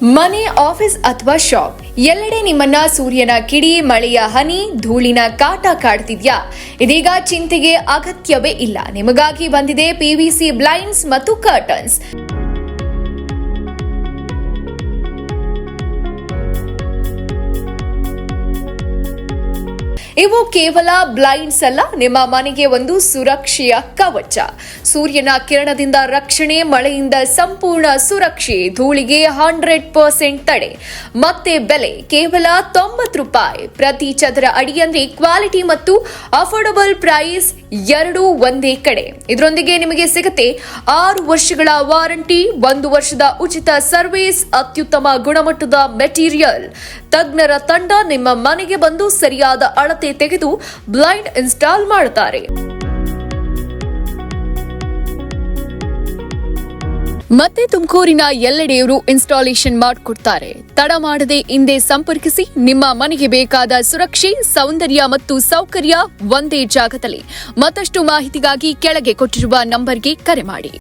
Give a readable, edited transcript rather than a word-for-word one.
ಮನೆ, ಆಫೀಸ್ ಅಥವಾ ಶಾಪ್ ಎಲ್ಲೆಡೆ ನಿಮ್ಮನ್ನ ಸೂರ್ಯನ ಕಿಡಿ, ಮಳೆಯ ಹನಿ, ಧೂಳಿನ ಕಾಟ ಕಾಡ್ತಿದ್ಯಾ? ಇದೀಗ ಚಿಂತೆಗೆ ಅಗತ್ಯವೇ ಇಲ್ಲ. ನಿಮಗಾಗಿ ಬಂದಿದೆ ಪಿವಿಸಿ ಬ್ಲೈಂಡ್ಸ್ ಮತ್ತು ಕರ್ಟನ್ಸ್. ಇವು ಕೇವಲ ಬ್ಲೈಂಡ್ಸ್ ಅಲ್ಲ, ನಿಮ್ಮ ಮನೆಗೆ ಒಂದು ಸುರಕ್ಷೆಯ ಕವಚ. ಸೂರ್ಯನ ಕಿರಣದಿಂದ ರಕ್ಷಣೆ, ಮಳೆಯಿಂದ ಸಂಪೂರ್ಣ ಸುರಕ್ಷೆ, ಧೂಳಿಗೆ 100% ತಡೆ. ಮತ್ತೆ ಬೆಲೆ ಕೇವಲ ₹90 ಪ್ರತಿ ಚದರ ಅಡಿ. ಅಂದ್ರೆ ಕ್ವಾಲಿಟಿ ಮತ್ತು ಅಫೋರ್ಡಬಲ್ ಪ್ರೈಸ್ ಎರಡೂ ಒಂದೇ ಕಡೆ. ಇದರೊಂದಿಗೆ ನಿಮಗೆ ಸಿಗುತ್ತೆ 6 ವರ್ಷಗಳ ವಾರಂಟಿ, 1 ವರ್ಷದ ಉಚಿತ ಸರ್ವಿಸ್, ಅತ್ಯುತ್ತಮ ಗುಣಮಟ್ಟದ ಮೆಟೀರಿಯಲ್. ತಜ್ಞರ ತಂಡ ನಿಮ್ಮ ಮನೆಗೆ ಬಂದು ಸರಿಯಾದ ಅಳತೆ ತೆಗೆದು ಬ್ಲೈಂಡ್ ಇನ್ಸ್ಟಾಲ್ ಮಾಡುತ್ತಾರೆ. ಮತ್ತೆ ತುಮಕೂರಿನ ಎಲ್ಲೆಡೆಯವರು ಇನ್ಸ್ಟಾಲೇಷನ್ ಮಾಡಿಕೊಡ್ತಾರೆ. ತಡ ಮಾಡದೆ ಹಿಂದೆ ಸಂಪರ್ಕಿಸಿ. ನಿಮ್ಮ ಮನೆಗೆ ಬೇಕಾದ ಸುರಕ್ಷೆ, ಸೌಂದರ್ಯ ಮತ್ತು ಸೌಕರ್ಯ ಒಂದೇ ಜಾಗದಲ್ಲಿ. ಮತ್ತಷ್ಟು ಮಾಹಿತಿಗಾಗಿ ಕೆಳಗೆ ಕೊಟ್ಟಿರುವ ನಂಬರ್ಗೆ ಕರೆ ಮಾಡಿ.